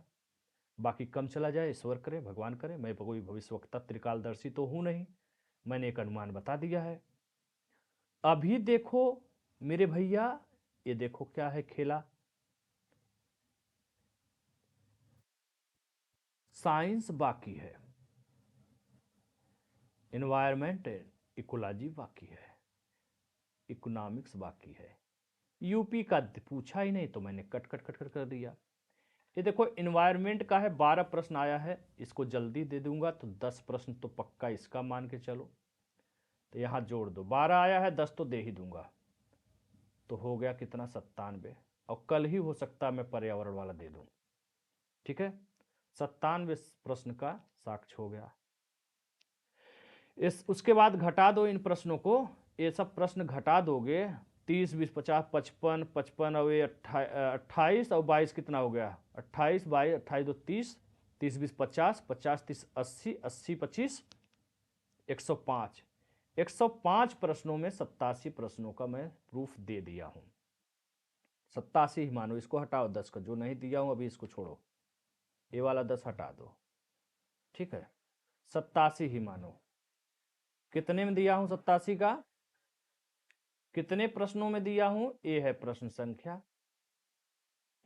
बाकी कम चला जाए, ईश्वर करे, भगवान करे। मैं कोई भविष्यवक्ता त्रिकालदर्शी तो हूँ नहीं, मैंने एक अनुमान बता दिया है। अभी देखो मेरे भैया, ये देखो क्या है खेला। साइंस बाकी है, एनवायरमेंट इकोलॉजी बाकी है, इकोनॉमिक्स बाकी है। यूपी का पूछा ही नहीं तो मैंने कट कट कट कट कर दिया। ये देखो एनवायरमेंट का है, 12 प्रश्न आया है, इसको जल्दी दे दूंगा तो 10 प्रश्न तो पक्का इसका मान के चलो। तो यहाँ जोड़ दो, 12 आया है, 10 तो दे ही दूंगा। तो हो गया कितना? 97। और कल ही हो सकता है मैं पर्यावरण वाला दे दूं। ठीक है, 97 प्रश्न का साक्ष्य हो गया। उसके बाद घटा दो इन प्रश्नों को। ये सब प्रश्न घटा दोगे, 30, 20, 50, 55, 55 और ये 28 और 22 कितना हो गया? 28, 22, 28 दो 30, 30, 20, 50, 50, 30, 80, 80, 25, 105। 105 प्रश्नों में 87 प्रश्नों का मैं प्रूफ दे दिया हूं। 87 ही मानो, इसको हटाओ 10 का जो नहीं दिया हूं अभी, इसको छोड़ो, ये वाला 10 हटा दो। ठीक है, 87 ही मानो। कितने में दिया हूं 87 का? कितने प्रश्नों में दिया हूं? ये है प्रश्न संख्या।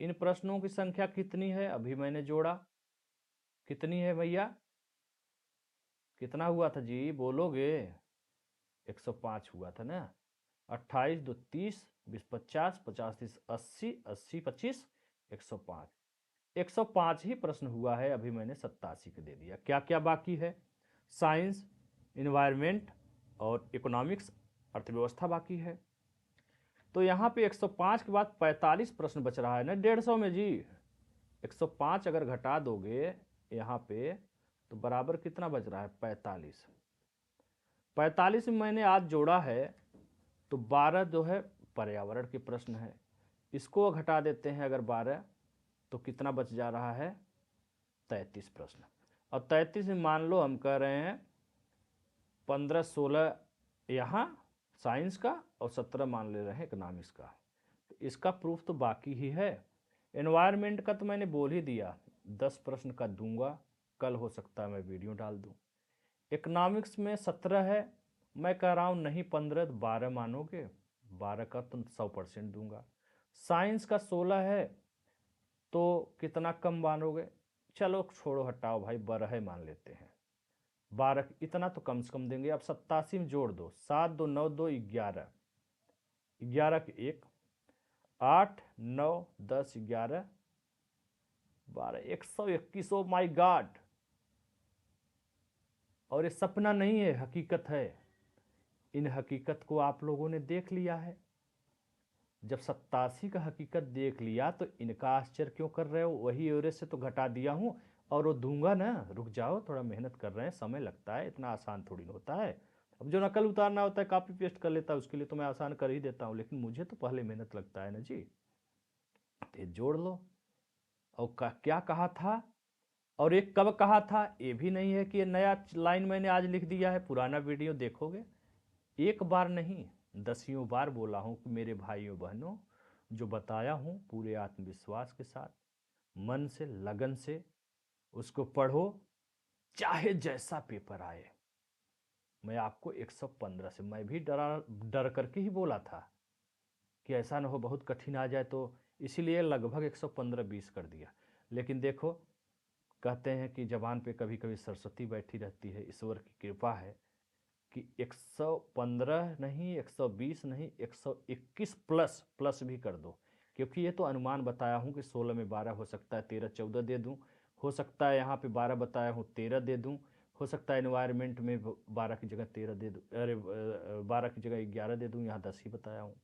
इन प्रश्नों की संख्या कितनी है? अभी मैंने जोड़ा। कितनी है भैया? कितना हुआ था जी, बोलोगे? 105 हुआ था ना। 28 दो 30, 20 50, 50 30 80, 80 25, 105। 105 ही प्रश्न हुआ है, अभी मैंने 87 का दे दिया। क्या क्या बाकी है? साइंस, इन्वायरमेंट और इकोनॉमिक्स, अर्थव्यवस्था बाकी है। तो यहाँ पे 105 के बाद 45 प्रश्न बच रहा है ना 150 में जी। 105 अगर घटा दोगे यहाँ पे तो बराबर कितना बच रहा है? 45। 45 में मैंने आज जोड़ा है तो 12 जो है पर्यावरण के प्रश्न है। इसको घटा देते हैं अगर 12, तो कितना बच जा रहा है? 33 प्रश्न। और 33 में मान लो हम कह रहे हैं 15 16 यहाँ साइंस का और 17 मान ले रहे हैं इकोनॉमिक्स का। तो इसका प्रूफ तो बाकी ही है। एनवायरनमेंट का तो मैंने बोल ही दिया, 10 प्रश्न का दूंगा, कल हो सकता है मैं वीडियो डाल दूं। इकोनॉमिक्स में 17 है, मैं कह रहा हूँ नहीं 15 तो 12 मानोगे, 12 का तो 100% दूंगा। साइंस का 16 है तो कितना कम मानोगे? चलो छोड़ो हटाओ भाई, 12 मान लेते हैं। 12 इतना तो कम से कम देंगे। अब 87 में जोड़ दो, 7 2 9 2 11, 11 के 1, 8 9 10 11 12, 121। ओ माई गॉड! और ये सपना नहीं है, हकीकत है। इन हकीकत को आप लोगों ने देख लिया है। जब 87 का हकीकत देख लिया तो इनका आश्चर्य क्यों कर रहे हो? वही एवरेज से तो घटा दिया हूँ और वो दूंगा ना। रुक जाओ, थोड़ा मेहनत कर रहे हैं, समय लगता है, इतना आसान थोड़ी ना होता है। अब जो नकल उतारना होता है कॉपी पेस्ट कर लेता है, उसके लिए तो मैं आसान कर ही देता हूँ, लेकिन मुझे तो पहले मेहनत लगता है ना जी। तो ये जोड़ लो। और क्या कहा था और एक कब कहा था, ये भी नहीं है कि ये नया लाइन मैंने आज लिख दिया है। पुराना वीडियो देखोगे, एक बार नहीं 10 बार बोला हूँ कि मेरे भाइयों बहनों, जो बताया हूँ पूरे आत्मविश्वास के साथ, मन से, लगन से उसको पढ़ो, चाहे जैसा पेपर आए। मैं आपको 115 से मैं भी डर करके ही बोला था कि ऐसा ना हो बहुत कठिन आ जाए, तो इसीलिए लगभग 115-20 कर दिया। लेकिन देखो, कहते हैं कि जबान पे कभी कभी सरस्वती बैठी रहती है, ईश्वर की कृपा है कि 115 नहीं, 120 नहीं, 121 प्लस प्लस भी कर दो। क्योंकि ये तो अनुमान बताया हूँ कि 16 में 12 हो सकता है, 13 14 दे दूँ, हो सकता है यहाँ पे 12 बताया हूँ 13 दे दूँ, हो सकता है एनवायरनमेंट में 12 की जगह 13 दे दूँ, अरे 12 की जगह 11 दे दूँ, यहाँ 10 ही बताया हूँ।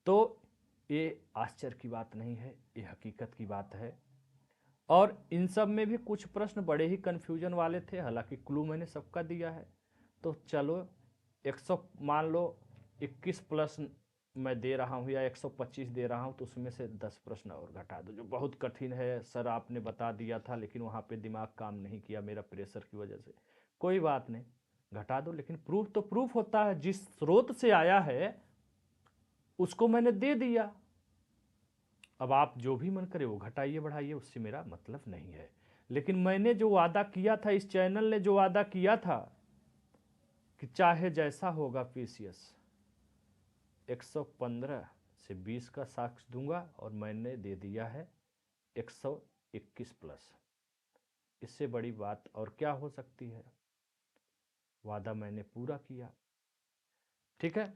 तो ये आश्चर्य की बात नहीं है, ये हकीकत की बात है। और इन सब में भी कुछ प्रश्न बड़े ही कन्फ्यूजन वाले थे, हालांकि क्लू मैंने सबका दिया है। तो चलो 100 मान लो 21 प्लस मैं दे रहा हूँ या 125 दे रहा हूँ तो उसमें से 10 प्रश्न और घटा दो, जो बहुत कठिन है सर, आपने बता दिया था लेकिन वहाँ पे दिमाग काम नहीं किया मेरा प्रेशर की वजह से। कोई बात नहीं, घटा दो, लेकिन प्रूफ तो प्रूफ होता है, जिस स्रोत से आया है उसको मैंने दे दिया। अब आप जो भी मन करे वो घटाइए बढ़ाइए, उससे मेरा मतलब नहीं है। लेकिन मैंने जो वादा किया था, इस चैनल ने जो वादा किया था कि चाहे जैसा होगा पीसीएस, 115 से 20 का साक्ष्य दूंगा, और मैंने दे दिया है 121 प्लस। इससे बड़ी बात और क्या हो सकती है? वादा मैंने पूरा किया। ठीक है।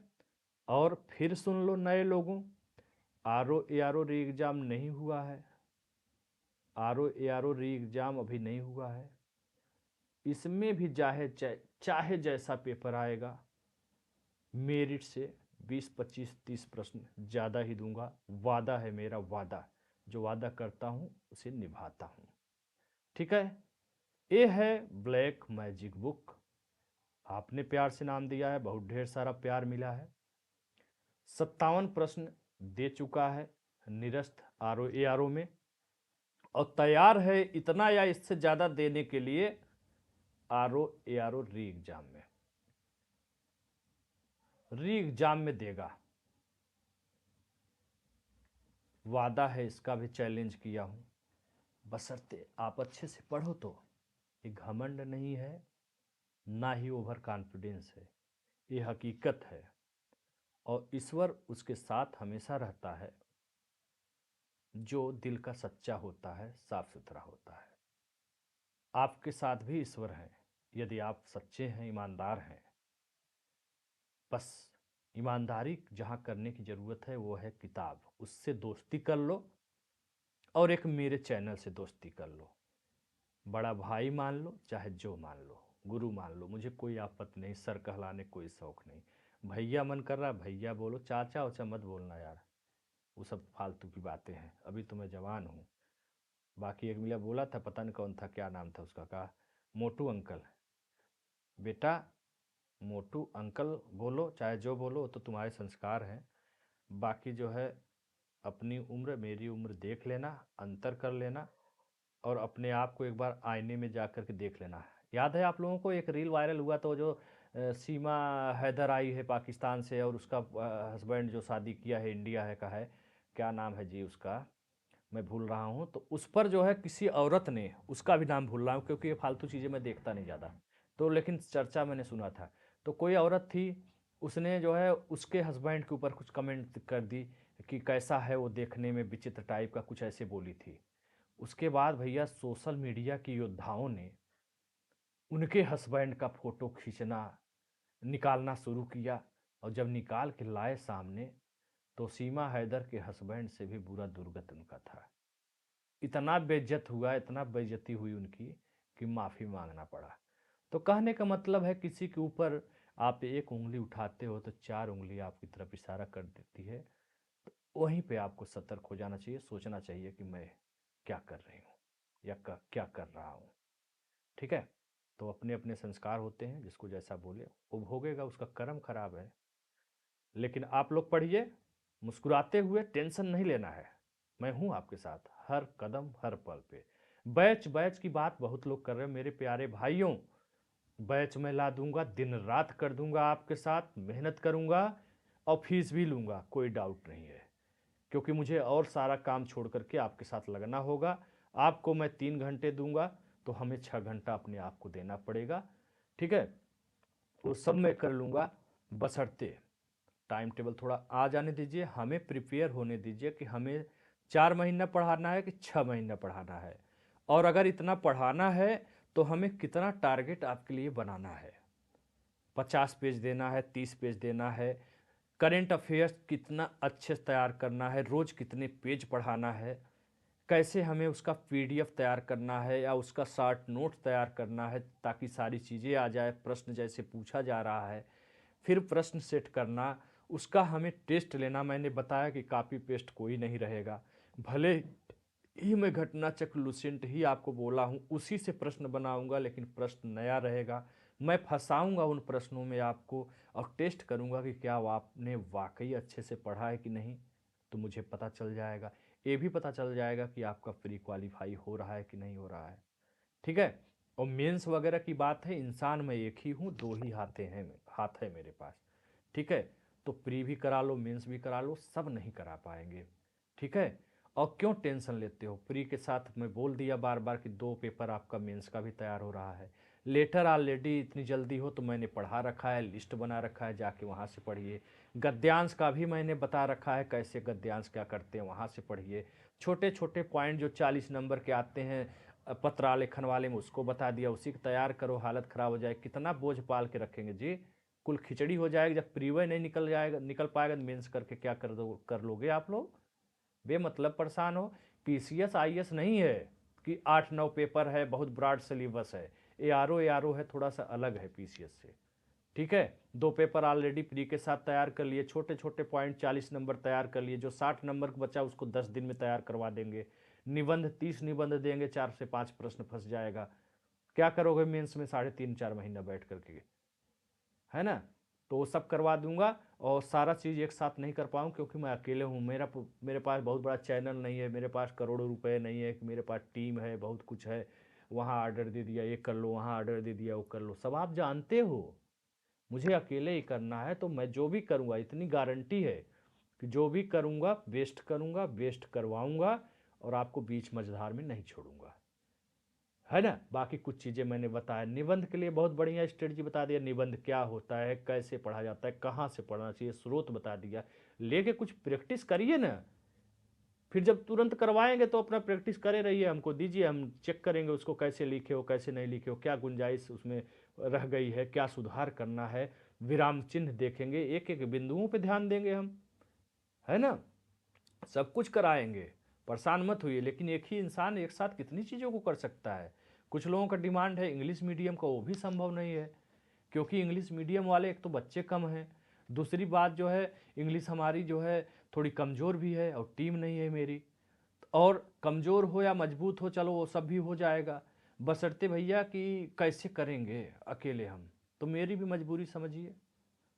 और फिर सुन लो नए लोगों, आर ओ री एग्ज़ाम नहीं हुआ है, आर ओ री एग्ज़ाम अभी नहीं हुआ है। इसमें भी चाहे जैसा पेपर आएगा, मेरिट से 20 25 30 प्रश्न ज़्यादा ही दूंगा। वादा है मेरा, वादा, जो वादा करता हूँ उसे निभाता हूँ। ठीक है। ये है ब्लैक मैजिक बुक। आपने प्यार से नाम दिया है, बहुत ढेर सारा प्यार मिला है। 57 प्रश्न दे चुका है निरस्त आर ओ में, और तैयार है इतना या इससे ज़्यादा देने के लिए आर ओ री एग्ज़ाम में। री एग्ज़ाम में देगा, वादा है, इसका भी चैलेंज किया हूँ, बशर्ते आप अच्छे से पढ़ो तो। ये घमंड नहीं है, ना ही ओवर कॉन्फिडेंस है, ये हकीकत है। और ईश्वर उसके साथ हमेशा रहता है जो दिल का सच्चा होता है, साफ सुथरा होता है। आपके साथ भी ईश्वर हैं यदि आप सच्चे हैं, ईमानदार हैं। बस ईमानदारी जहाँ करने की ज़रूरत है वो है किताब, उससे दोस्ती कर लो, और एक मेरे चैनल से दोस्ती कर लो। बड़ा भाई मान लो, चाहे जो मान लो, गुरु मान लो, मुझे कोई आपत्ति नहीं, सर कहलाने कोई शौक नहीं। भैया मन कर रहा भैया बोलो, चाचा उचा मत बोलना यार, वो सब फालतू की बातें हैं, अभी तो मैं जवान हूँ। बाकी एक मिला बोला था, पता नहीं कौन था, क्या नाम था उसका, कहा मोटू अंकल। बेटा मोटू अंकल बोलो चाहे जो बोलो, वो तो तुम्हारे संस्कार हैं। बाकी जो है अपनी उम्र मेरी उम्र देख लेना, अंतर कर लेना, और अपने आप को एक बार आईने में जा कर के देख लेना। याद है आप लोगों को एक रील वायरल हुआ तो जो सीमा हैदर आई है पाकिस्तान से, और उसका हस्बैंड जो शादी किया है इंडिया है का है, क्या नाम है जी उसका, मैं भूल रहा हूँ। तो उस पर जो है किसी औरत ने, उसका भी नाम भूल रहा हूँ क्योंकि ये फालतू चीज़ें मैं देखता नहीं ज़्यादा, तो लेकिन चर्चा मैंने सुना था। तो कोई औरत थी, उसने जो है उसके हस्बैंड के ऊपर कुछ कमेंट कर दी कि कैसा है वो देखने में, विचित्र टाइप का कुछ ऐसे बोली थी। उसके बाद भैया सोशल मीडिया के योद्धाओं ने उनके हस्बैंड का फ़ोटो खींचना, निकालना शुरू किया, और जब निकाल के लाए सामने, तो सीमा हैदर के हस्बैंड से भी बुरा दुर्गत उनका था। इतना बेइज्जत हुआ, इतना बेइज्जती हुई उनकी कि माफ़ी मांगना पड़ा। तो कहने का मतलब है, किसी के ऊपर आप एक उंगली उठाते हो तो चार उंगली आपकी तरफ इशारा कर देती है। तो वहीं पे आपको सतर्क हो जाना चाहिए, सोचना चाहिए कि मैं क्या कर रही हूँ या क्या कर रहा हूँ। ठीक है। तो अपने अपने संस्कार होते हैं, जिसको जैसा बोले वो भोगेगा, उसका कर्म खराब है। लेकिन आप लोग पढ़िए मुस्कुराते हुए, टेंशन नहीं लेना है, मैं हूँ आपके साथ हर कदम हर पल पे। बैच बैच की बात बहुत लोग कर रहे हैं, मेरे प्यारे भाइयों, बैच में ला दूंगा, दिन रात कर दूंगा, आपके साथ मेहनत करूंगा, और फीस भी लूंगा, कोई डाउट नहीं है। क्योंकि मुझे और सारा काम छोड़ करके आपके साथ लगना होगा। आपको मैं 3 घंटे दूंगा तो हमें 6 घंटा अपने आप को देना पड़ेगा। ठीक है। वो सब मैं कर लूँगा, बशर्ते टाइम टेबल थोड़ा आ जाने दीजिए, हमें प्रिपेयर होने दीजिए कि हमें 4 महीना पढ़ाना है कि 6 महीना पढ़ाना है, और अगर इतना पढ़ाना है तो हमें कितना टारगेट आपके लिए बनाना है। 50 पेज देना है, 30 पेज देना है, करेंट अफेयर्स कितना अच्छे से तैयार करना है, रोज़ कितने पेज पढ़ाना है, कैसे हमें उसका पीडीएफ तैयार करना है या उसका शॉर्ट नोट तैयार करना है, ताकि सारी चीज़ें आ जाए, प्रश्न जैसे पूछा जा रहा है, फिर प्रश्न सेट करना, उसका हमें टेस्ट लेना। मैंने बताया कि कॉपी पेस्ट कोई नहीं रहेगा, भले ही मैं घटना चक्र लुसेंट ही आपको बोला हूँ, उसी से प्रश्न बनाऊंगा, लेकिन प्रश्न नया रहेगा, मैं फंसाऊंगा उन प्रश्नों में आपको और टेस्ट करूंगा कि क्या वो आपने वाकई अच्छे से पढ़ा है कि नहीं। तो मुझे पता चल जाएगा, ये भी पता चल जाएगा कि आपका प्री क्वालिफाई हो रहा है कि नहीं हो रहा है। ठीक है। और मेंस वगैरह की बात है, इंसान मैं एक ही हूँ, दो ही हाथ है मेरे पास। ठीक है। तो प्री भी करा लो, मेंस भी करा लो, सब नहीं करा पाएंगे। ठीक है। और क्यों टेंशन लेते हो, प्री के साथ मैं बोल दिया बार बार कि 2 पेपर आपका मेंस का भी तैयार हो रहा है। लेटर ऑलरेडी इतनी जल्दी हो तो मैंने पढ़ा रखा है, लिस्ट बना रखा है, जाके वहाँ से पढ़िए। गद्यांश का भी मैंने बता रखा है, कैसे गद्यांश क्या करते हैं, वहाँ से पढ़िए। छोटे छोटे पॉइंट जो 40 नंबर के आते हैं पत्रालेखन वाले में, उसको बता दिया, उसी को तैयार करो। हालत ख़राब हो जाए, कितना बोझ पाल के रखेंगे जी। कुल खिचड़ी हो जाएगी, जब प्रीवे नहीं निकल पाएगा तो मेंस करके क्या कर लोगे आप लोग। बेमतलब परेशान हो। पीसीएस आईएएस नहीं है कि 8 9 पेपर है, बहुत ब्रॉड सिलेबस है। एआरओ है, थोड़ा सा अलग है पीसीएस से। ठीक है। 2 पेपर ऑलरेडी प्री के साथ तैयार कर लिए, छोटे छोटे पॉइंट 40 नंबर तैयार कर लिए, जो 60 नंबर का बचा उसको 10 दिन में तैयार करवा देंगे। निबंध 30 निबंध देंगे, 4 से 5 प्रश्न फंस जाएगा। क्या करोगे मेंस में 3.5 4 महीना बैठ करके, है ना। तो वो सब करवा दूंगा। और सारा चीज़ एक साथ नहीं कर पाऊँ क्योंकि मैं अकेले हूँ, मेरे पास बहुत बड़ा चैनल नहीं है, मेरे पास करोड़ों रुपए नहीं है कि मेरे पास टीम है, बहुत कुछ है। वहाँ ऑर्डर दे दिया ये कर लो, वहाँ ऑर्डर दे दिया वो कर लो, सब आप जानते हो। मुझे अकेले ही करना है, तो मैं जो भी करूँगा इतनी गारंटी है कि जो भी करूँगा बेस्ट करूँगा, बेस्ट करवाऊँगा, और आपको बीच मझधार में नहीं छोड़ूंगा, है ना। बाकी कुछ चीज़ें मैंने बताया, निबंध के लिए बहुत बढ़िया स्ट्रेटजी बता दिया, निबंध क्या होता है, कैसे पढ़ा जाता है, कहाँ से पढ़ना चाहिए, स्रोत बता दिया। लेके कुछ प्रैक्टिस करिए ना। फिर जब तुरंत करवाएंगे तो अपना प्रैक्टिस करे रहिए, हमको दीजिए, हम चेक करेंगे उसको, कैसे लिखे हो कैसे नहीं लिखे हो, क्या गुंजाइश उसमें रह गई है, क्या सुधार करना है। विराम चिन्ह देखेंगे, एक एक बिंदुओं पे ध्यान देंगे हम, है ना। सब कुछ कराएंगे, परेशान मत होइए। लेकिन एक ही इंसान एक साथ कितनी चीज़ों को कर सकता है। कुछ लोगों का डिमांड है इंग्लिश मीडियम का, वो भी संभव नहीं है, क्योंकि इंग्लिश मीडियम वाले एक तो बच्चे कम हैं, दूसरी बात जो है इंग्लिश हमारी जो है थोड़ी कमज़ोर भी है, और टीम नहीं है मेरी। और कमज़ोर हो या मजबूत हो, चलो वो सब भी हो जाएगा, बशर्ते भैया कि कैसे करेंगे अकेले हम। तो मेरी भी मजबूरी समझिए,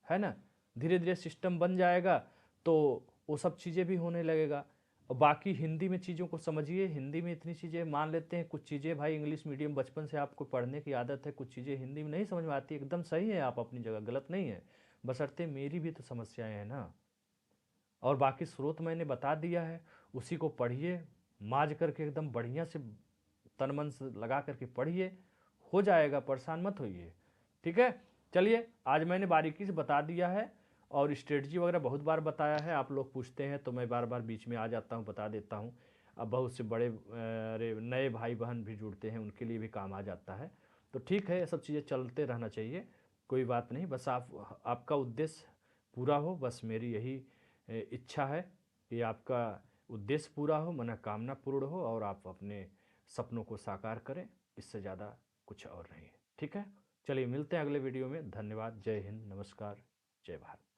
है ना। धीरे धीरे सिस्टम बन जाएगा तो वो सब चीज़ें भी होने लगेगा। और बाकी हिंदी में चीज़ों को समझिए, हिंदी में इतनी चीज़ें मान लेते हैं, कुछ चीज़ें भाई इंग्लिश मीडियम बचपन से आपको पढ़ने की आदत है, कुछ चीज़ें हिंदी में नहीं समझ में आती, एकदम सही है, आप अपनी जगह गलत नहीं है, बशर्ते मेरी भी तो समस्याएं हैं ना। और बाकी स्रोत मैंने बता दिया है, उसी को पढ़िए, माज करके एकदम बढ़िया से तन मन से लगा करके पढ़िए, हो जाएगा, परेशान मत होइए। ठीक है। चलिए, आज मैंने बारीकी से बता दिया है, और स्ट्रेटजी वगैरह बहुत बार बताया है, आप लोग पूछते हैं तो मैं बार बार बीच में आ जाता हूँ, बता देता हूँ। अब बहुत से बड़े अरे नए भाई बहन भी जुड़ते हैं, उनके लिए भी काम आ जाता है। तो ठीक है, ये सब चीज़ें चलते रहना चाहिए, कोई बात नहीं। बस आपका उद्देश्य पूरा हो, बस मेरी यही इच्छा है कि आपका उद्देश्य पूरा हो, मनोकामना पूर्ण हो, और आप अपने सपनों को साकार करें, इससे ज़्यादा कुछ और नहीं है। ठीक है। चलिए मिलते हैं अगले वीडियो में, धन्यवाद, जय हिंद, नमस्कार, जय भारत।